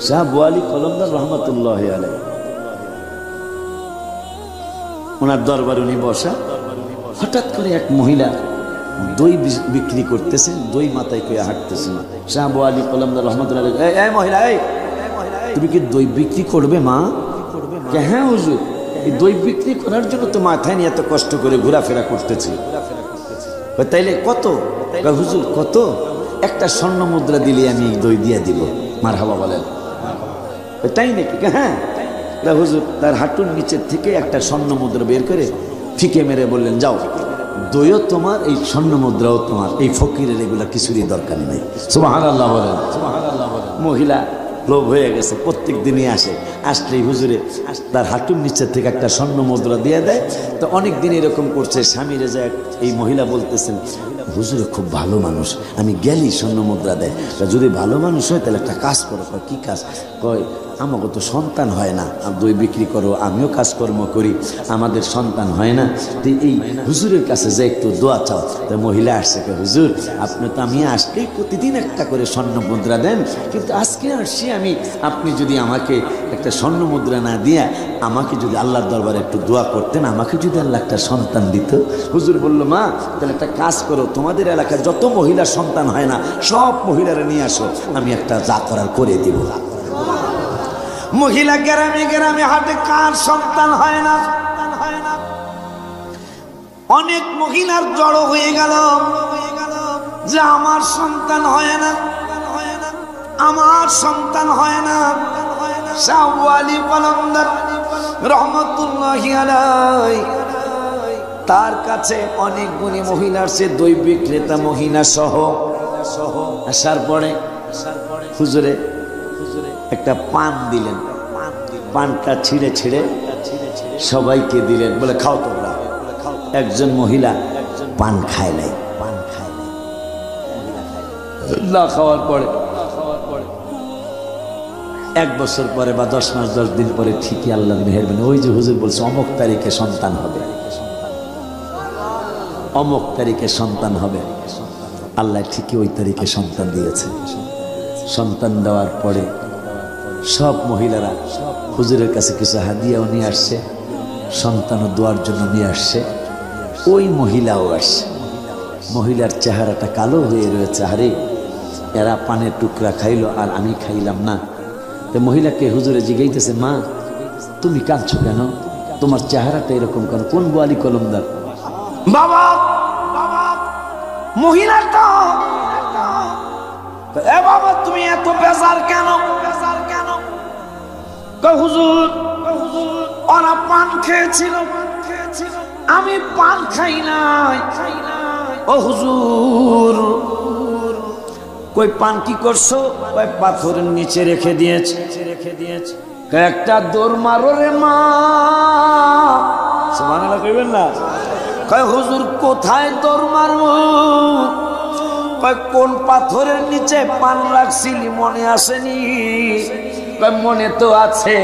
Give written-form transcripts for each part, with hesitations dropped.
শাহ আবু আলী কলমদার রহমতুল্লাহ আলাইহি, ওনার দরবারে উনি বসা। হঠাৎ করে এক মহিলা দই বিক্রি করতেছেন, দই মাথায় করে হাঁটতেছেন। শাহ আবু আলী কলমদার রহমতুল্লাহ আলাইহি, এই মহিলা, এই তুমি কি দই বিক্রি করবে মা? হ্যাঁ হুজুর, এই দই বিক্রি করার জন্য তো মাথায় নিয়ে এত কষ্ট করে ঘোরাফেরা করতেছি। তাইলে কত? হুজুর কত? একটা স্বর্ণ মুদ্রা দিলে আমি দই দিয়ে দিব। মারহাবা বলেন। তাই নাকি? হ্যাঁ। হুজুর তার হাঁটুর নিচের থেকে একটা স্বর্ণ মুদ্রা বের করে ফিকে মেরে বললেন, যাও, দইও তোমার, এই স্বর্ণ মুদ্রাও তোমার, এই ফকিরের এগুলা কিছুরই দরকার নেই। সুবহানাল্লাহ বলেন। মহিলা লোভ হয়ে গেছে, প্রত্যেক দিনই আসলেই হুজুরে তার হাঁটুর নিচের থেকে একটা স্বর্ণ মুদ্রা দিয়ে দেয়। তো অনেক দিন এরকম করছে। স্বামীরে যায় এই মহিলা বলতেছেন, হুজুরে খুব ভালো মানুষ, আমি গেলি স্বর্ণ মুদ্রা দেয়। যদি ভালো মানুষ হয় তাহলে একটা কাজ করো। কি কাজ? কয়, আমাকে তো সন্তান হয় না, দই বিক্রি করো, আমিও কাজকর্ম করি, আমাদের সন্তান হয় না, তো এই হুজুরের কাছে যে একটু দোয়া চাও। তো মহিলা আসছে, হুজুর আপনি তো, আমি আসলেই প্রতিদিন একটা করে স্বর্ণ মুদ্রা দেন, কিন্তু আজকে আসছি আমি, আপনি যদি আমাকে একটা স্বর্ণ মুদ্রা না দিয়া আমাকে যদি আল্লাহর দরবারে একটু দোয়া করতেন, আমাকে যদি আল্লাহ একটা সন্তান দিত। হুজুর বলল, মা তাহলে একটা কাজ করো, তোমাদের এলাকায় যত মহিলার সন্তান হয় না সব মহিলারা নিয়ে আসো, আমি একটা যা করার করে দিব। মহিলা গ্রামে গ্রামে হাটে, কার সন্তান হয় না? অনেক মহিলার জড়ো হয়ে গেল যে আমার সন্তান হয় না, আমার সন্তান হয় না। শাহ আবু আলী কলমদার রহমতুল্লাহি আলাইহি, তার কাছে অনেক গুণী মহিলার সে দই বিক্রেতা মহিলা সহ আসার পরে হুজুরে একটা পান দিলেন। পানটা ছিঁড়ে ছিঁড়ে সবাইকে দিলেন, বলে খাও তোমরা। একজন মহিলা পান খায় নাই। না খাওয়ার পরে 1 বছর পরে বা 10 মাস 10 দিন পরে ঠিকই আল্লাহর মেহেরবানি, ওই যে হুজুর বলছে অমুক তারিখে সন্তান হবে, অমুক তারিখে সন্তান হবে, আল্লাহ ঠিকই ওই তারিখে সন্তান দিয়েছে। সন্তান দেওয়ার পরে সব মহিলারা হুজুরের কাছে কিছু হাদিয়াও নিয়ে আসছে, সন্তানও দোয়ার জন্য নিয়ে আসছে। ওই মহিলাও আসছে। মহিলার চেহারাটা কালো হয়ে রয়েছে, আরে এরা পানের টুকরা খাইলো আর আমি খাইলাম না। তো মহিলাকে হুজুরে জিজ্ঞাইতেছে, মা তুমি কাঁদছো কেন? তোমার চেহারাটা এরকম কেন? কোন আবু আলী কলমদার? বাবা মহিলাটা, এ বাবা তুমি এত বেজার কেন? হুজুর ওরা পান খেয়েছিল, আমি পান খাই নাই। ও হুজুর, কই পান কি করছো? কই পাথরের নিচে রেখে দিয়েছে। একটা দৌড় মারো রে মা। সুবহানাল্লাহ কইবেন না? কই হুজুর কোথায় দৌড় মারবো? কই কোন পাথরের নিচে পান রাখছিলি মনে আসেনি? কই মনে তো আছে।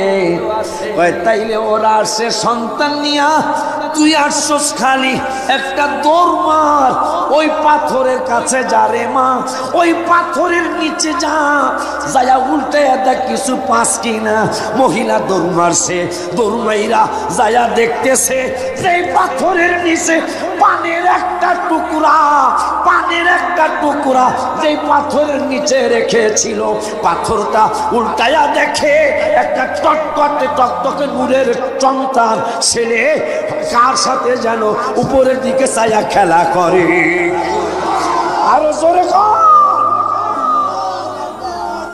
কই তাইলে ওরা আসে সন্তান নিয়া, তুই আসছস খালি, একটা দৌড় মার, ওই পাথরের কাছে যা রে মা, ওই পাথরের নিচে যা, যায়া উল্টে দেখ কিছু পাস কিনা। মহিলা দৌড় মারছে, দৌড় মাইরা যায়া দেখতেছে যে পাথরের নিচে পানের একটা টুকরা যে পাথরের নিচে রেখেছিল, পাথরটা উল্টায়া দেখে একটা টকটকে নূরের সন্তান ছেলে কার সাথে যেন উপরের দিকে ছায়া খেলা করে। আরো জোরে কর।